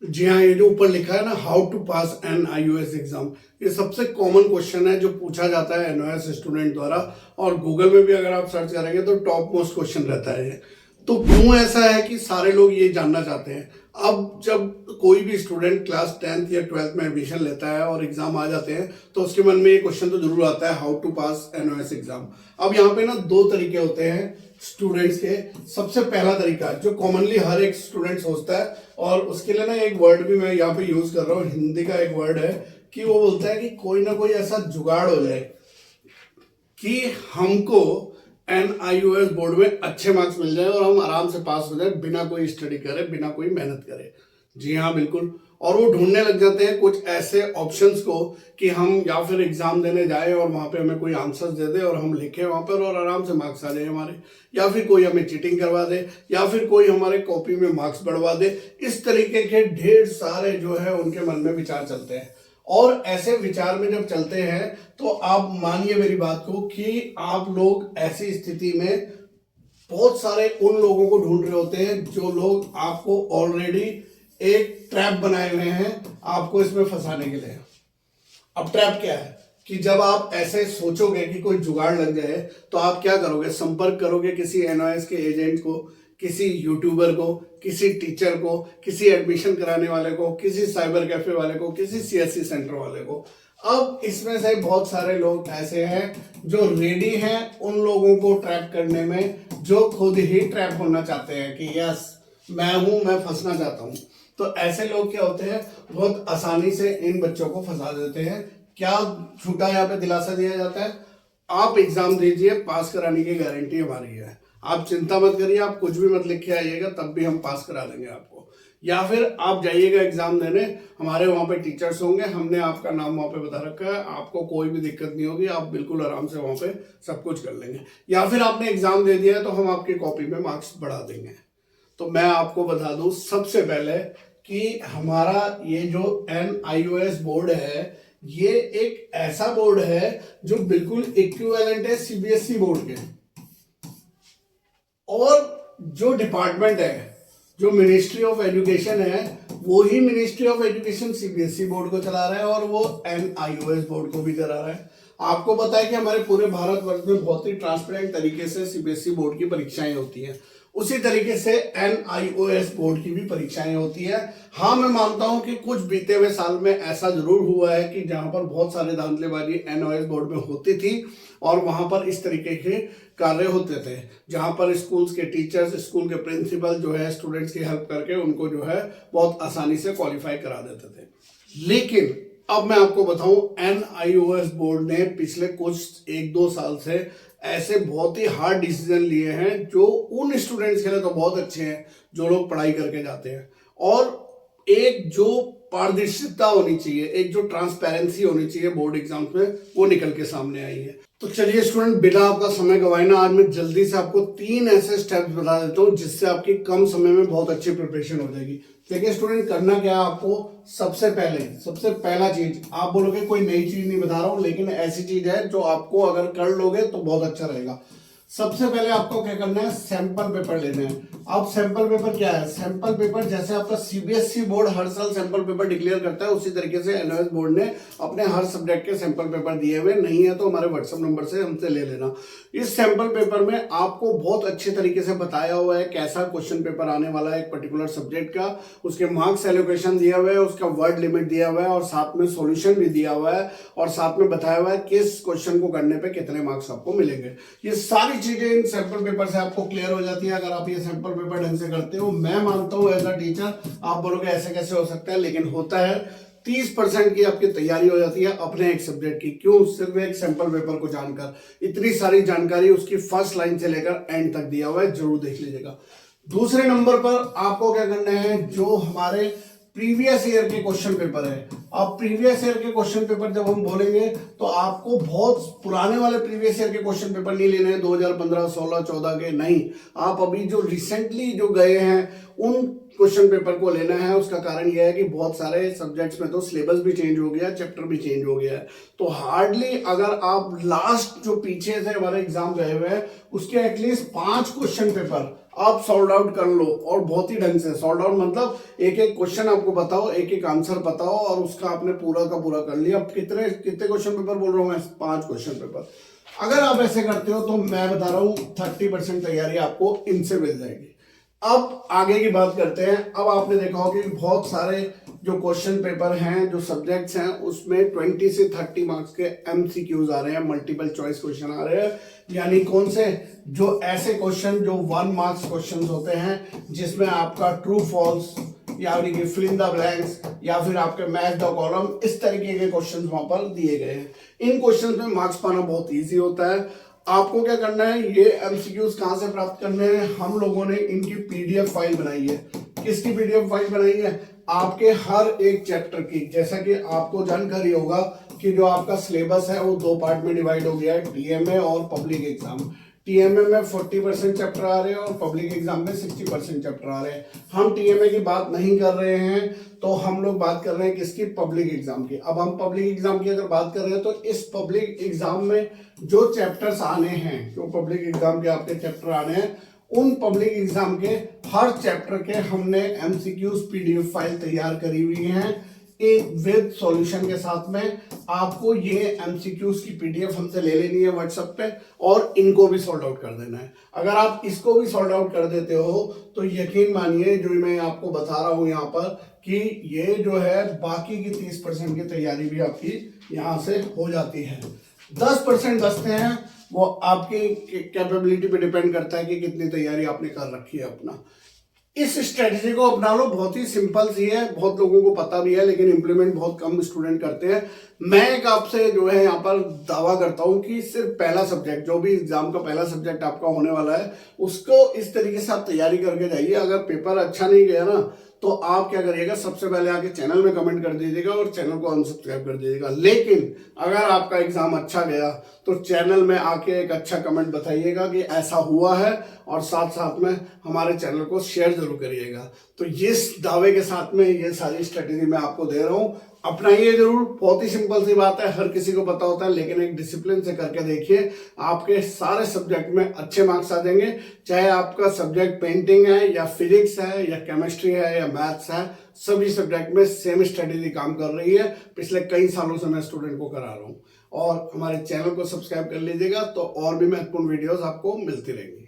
जी हाँ, ये जो ऊपर लिखा है ना, how to pass an iOS exam, ये सबसे कॉमन क्वेश्चन है जो पूछा जाता है एनओएस स्टूडेंट द्वारा। और गूगल में भी अगर आप सर्च करेंगे तो टॉप मोस्ट क्वेश्चन रहता है ये। तो क्यों ऐसा है कि सारे लोग ये जानना चाहते हैं? अब जब कोई भी स्टूडेंट क्लास 10th या 12th में एडमिशन लेता है और एग्जाम आ जाते हैं तो उसके मन में ये क्वेश्चन तो जरूर आता है, how to pass NOS exam. अब यहाँ पे ना दो तरीके होते हैं स्टूडेंट्स के। सबसे पहला तरीका जो कॉमनली हर एक स्टूडेंट सोचता है, और उसके लिए ना एक वर्ड भी मैं यहाँ पे यूज कर रहा हूँ, हिंदी का एक वर्ड है, कि वो बोलता है कि कोई ना कोई ऐसा जुगाड़ हो जाए कि हमको NIOS बोर्ड में अच्छे मार्क्स मिल जाए और हम आराम से पास हो जाए बिना कोई स्टडी करे, बिना कोई मेहनत करे। जी हाँ, बिल्कुल। और वो ढूंढने लग जाते हैं कुछ ऐसे ऑप्शंस को कि हम या फिर एग्जाम देने जाए और वहां पे हमें कोई आंसर्स दे दे और हम लिखें वहां पर और आराम से मार्क्स आ जाए हमारे, या फिर कोई हमें चीटिंग करवा दे, या फिर कोई हमारे कॉपी में मार्क्स बढ़वा दे। इस तरीके के ढेर सारे जो है उनके मन में विचार चलते हैं। और ऐसे विचार में जब चलते हैं तो आप मानिए मेरी बात को कि आप लोग ऐसी स्थिति में बहुत सारे उन लोगों को ढूंढ रहे होते हैं जो लोग आपको ऑलरेडी एक ट्रैप बनाए हुए हैं आपको इसमें फंसाने के लिए। अब ट्रैप क्या है कि जब आप ऐसे सोचोगे कि कोई जुगाड़ लग जाए तो आप क्या करोगे? संपर्क करोगे किसी एनओएस के एजेंट को, किसी यूट्यूबर को, किसी टीचर को, किसी एडमिशन कराने वाले को, किसी साइबर कैफे वाले को, किसी सीएससी सेंटर वाले को। अब इसमें से बहुत सारे लोग ऐसे हैं जो रेडी हैं उन लोगों को ट्रैप करने में जो खुद ही ट्रैप होना चाहते हैं कि यस मैं हूं, मैं फंसना चाहता हूं। तो ऐसे लोग क्या होते हैं, बहुत आसानी से इन बच्चों को फंसा देते हैं। क्या झूठा यहाँ पे दिलासा दिया जाता है? आप एग्जाम दीजिए, पास कराने की गारंटी हमारी है, आप चिंता मत करिए, आप कुछ भी मत लिख के आइएगा तब भी हम पास करा देंगे आपको। या फिर आप जाइएगा एग्जाम देने, हमारे वहां पे टीचर्स होंगे, हमने आपका नाम वहां पे बता रखा है, आपको कोई भी दिक्कत नहीं होगी, आप बिल्कुल आराम से वहां पे सब कुछ कर लेंगे। या फिर आपने एग्जाम दे दिया है तो हम आपकी कॉपी में मार्क्स बढ़ा देंगे। तो मैं आपको बता दूं सबसे पहले कि हमारा ये जो NIOS बोर्ड है ये एक ऐसा बोर्ड है जो बिल्कुल इक्विवेलेंट है CBSE बोर्ड के। और जो डिपार्टमेंट है, जो मिनिस्ट्री ऑफ एजुकेशन है, वो ही ministry of education CBSE board को चला रहा है और वो NIOS बोर्ड को भी चला रहा है। आपको पता है कि हमारे पूरे भारतवर्ष में बहुत ही ट्रांसपेरेंट तरीके से CBSE बोर्ड की परीक्षाएं होती हैं, उसी तरीके से NIOS बोर्ड की भी परीक्षाएं होती है। हाँ, मैं मानता हूं कि कुछ बीते हुए साल में ऐसा जरूर हुआ है कि जहां पर बहुत सारे धांधलेबाजी NIOS बोर्ड में होती थी और वहां पर इस तरीके के कार्य होते थे जहां पर स्कूल्स के टीचर्स, स्कूल के प्रिंसिपल जो है स्टूडेंट्स की हेल्प करके उनको जो है बहुत आसानी से क्वालिफाई करा देते थे। लेकिन अब मैं आपको बताऊं, NIOS बोर्ड ने पिछले कुछ 1-2 साल से ऐसे बहुत ही हार्ड डिसीजन लिए हैं जो उन स्टूडेंट्स के लिए तो बहुत अच्छे हैं जो लोग पढ़ाई करके जाते हैं, और एक जो पारदर्शिता होनी चाहिए, एक जो ट्रांसपेरेंसी होनी चाहिए बोर्ड एग्जाम्स में, वो निकल के सामने आई है। तो चलिए स्टूडेंट, बिना आपका समय गवाए ना आज मैं जल्दी से आपको 3 ऐसे स्टेप्स बता देता हूँ जिससे आपकी कम समय में बहुत अच्छी प्रिपरेशन हो जाएगी। देखिए स्टूडेंट, करना क्या है आपको? सबसे पहला चीज, आप बोलोगे कोई नई चीज नहीं बता रहा हूं, लेकिन ऐसी चीज है जो आपको अगर कर लोगे तो बहुत अच्छा रहेगा। सबसे पहले आपको क्या करना है? सैंपल पेपर लेने हैं। अब सैंपल पेपर क्या है? सैंपल पेपर जैसे आपका CBSE बोर्ड हर साल सैंपल पेपर डिक्लेयर करता है, उसी तरीके से NIOS बोर्ड ने अपने हर सब्जेक्ट के सैंपल पेपर दिए हुए। नहीं है तो हमारे व्हाट्सएप नंबर से हमसे ले लेना। इस सैंपल पेपर में आपको बहुत अच्छे तरीके से बताया हुआ है कैसा क्वेश्चन पेपर आने वाला है एक पर्टिकुलर सब्जेक्ट का, उसके मार्क्स एलोकेशन दिया हुआ है, उसका वर्ड लिमिट दिया हुआ है और साथ में सॉल्यूशन भी दिया हुआ है, और साथ में बताया हुआ है किस क्वेश्चन को करने पे कितने मार्क्स आपको मिलेंगे। ये सारी चीजें इन सैंपल पेपर से आपको क्लियर हो जाती है अगर आप ये सैंपल पेपर ढंग से करते हो। मैं मानता हूं एज अ टीचर, आप बोलोगे ऐसे कैसे हो सकता है, लेकिन होता है। 30% की आपकी तैयारी हो जाती है अपने एक सब्जेक्ट की। क्यों? सिर्फ एक सैंपल पेपर को जानकर। इतनी सारी जानकारी उसकी फर्स्ट लाइन से लेकर एंड तक दिया हुआ है, जरूर देख लीजिएगा। दूसरे नंबर पर आपको क्या करना है? जो हमारे प्रीवियस ईयर के क्वेश्चन पेपर है। अब प्रीवियस ईयर के क्वेश्चन पेपर जब हम बोलेंगे तो आपको बहुत पुराने वाले प्रीवियस ईयर के क्वेश्चन पेपर नहीं लेने हैं, 2015, 16, 14 के नहीं। आप अभी जो रिसेंटली जो गए हैं उन क्वेश्चन पेपर को लेना है। उसका कारण यह है कि बहुत सारे सब्जेक्ट्स में तो सिलेबस भी चेंज हो गया, चैप्टर भी चेंज हो गया है। तो हार्डली अगर आप लास्ट जो पीछे से हमारे एग्जाम गए हुए हैं उसके एटलीस्ट 5 क्वेश्चन पेपर आप सॉल्व आउट कर लो और बहुत ही ढंग से सॉल्व आउट, मतलब एक एक क्वेश्चन आपको बताओ, एक एक आंसर बताओ और उसका आपने पूरा का पूरा कर लिया। अब कितने कितने क्वेश्चन पेपर बोल रहा हूँ मैं? 5 क्वेश्चन पेपर। अगर आप ऐसे करते हो तो मैं बता रहा हूँ 30% तैयारी आपको इनसे मिल जाएगी। अब आगे की बात करते हैं। अब आपने देखा होगा कि बहुत सारे जो क्वेश्चन पेपर हैं, जो सब्जेक्ट्स हैं, उसमें 20 से 30 मार्क्स के एमसीक्यूज आ रहे हैं, मल्टीपल चॉइस क्वेश्चन आ रहे हैं। यानी कौन से? जो ऐसे क्वेश्चन जो 1 मार्क्स क्वेश्चन होते हैं, जिसमें आपका ट्रू फॉल्स यानी कि फिल इन द ब्लैंक्स या फिर आपके मैच द कॉलम, इस तरीके के क्वेश्चन वहां पर दिए गए हैं। इन क्वेश्चन में मार्क्स पाना बहुत ईजी होता है। आपको क्या करना है, ये एमसीक्यूज कहां से प्राप्त करने हैं? हम लोगों ने इनकी पीडीएफ फाइल बनाई है। किसकी पीडीएफ फाइल बनाई है? आपके हर एक चैप्टर की। जैसा कि आपको जानकारी होगा कि जो आपका सिलेबस है वो 2 पार्ट में डिवाइड हो गया है, टीएमए और पब्लिक एग्जाम। टीएमए में 40% चैप्टर आ रहे हैं और पब्लिक एग्जाम में 60% चैप्टर आ रहे हैं। हम टीएमए की बात नहीं कर रहे हैं, तो हम लोग बात कर रहे हैं किसकी? पब्लिक एग्जाम की। अब हम पब्लिक एग्जाम की अगर बात कर रहे हैं तो इस पब्लिक एग्जाम में जो चैप्टर्स आने हैं, जो पब्लिक एग्जाम के आपके चैप्टर आने हैं, उन पब्लिक एग्जाम के हर चैप्टर के हमने एमसीक्यूज पीडीएफ फाइल तैयार करी हुई है विद सॉल्यूशन के साथ में। आपको ये एमसीक्यूज की पीडीएफ हमसे ले लेनी है व्हाट्सएप पे और इनको भी सॉल्व आउट कर देना है। अगर आप इसको भी सॉल्व आउट कर देते हो तो यकीन मानिए, जो मैं आपको बता रहा हूं यहाँ पर, कि ये जो है बाकी की 30% की तैयारी भी आपकी यहाँ से हो जाती है। 10% बचते हैं, वो आपकी कैपेबिलिटी पे डिपेंड करता है कि कितनी तैयारी आपने कर रखी है अपना। इस स्ट्रेटजी को अपना लो, बहुत ही सिंपल सी है, बहुत लोगों को पता भी है, लेकिन इंप्लीमेंट बहुत कम स्टूडेंट करते हैं। मैं एक आपसे जो है यहाँ पर दावा करता हूँ कि सिर्फ पहला सब्जेक्ट, जो भी एग्जाम का पहला सब्जेक्ट आपका होने वाला है, उसको इस तरीके से आप तैयारी करके जाइए। अगर पेपर अच्छा नहीं गया ना, तो आप क्या करिएगा, सबसे पहले आके चैनल में कमेंट कर दीजिएगा और चैनल को अनसब्सक्राइब कर दीजिएगा। लेकिन अगर आपका एग्जाम अच्छा गया तो चैनल में आके एक अच्छा कमेंट बताइएगा कि ऐसा हुआ है, और साथ साथ में हमारे चैनल को शेयर जरूर करिएगा। तो इस दावे के साथ में ये सारी स्ट्रेटेजी मैं आपको दे रहा हूँ, अपनाइए जरूर। बहुत ही सिंपल सी बात है, हर किसी को पता होता है, लेकिन एक डिसिप्लिन से करके देखिए, आपके सारे सब्जेक्ट में अच्छे मार्क्स आ जाएंगे। चाहे आपका सब्जेक्ट पेंटिंग है या फिजिक्स है या केमिस्ट्री है या मैथ्स है, सभी सब्जेक्ट में सेम स्ट्रेटेजी काम कर रही है। पिछले कई सालों से मैं स्टूडेंट को करा रहा हूँ। और हमारे चैनल को सब्सक्राइब कर लीजिएगा, तो और भी महत्वपूर्ण वीडियोस आपको मिलती रहेंगी।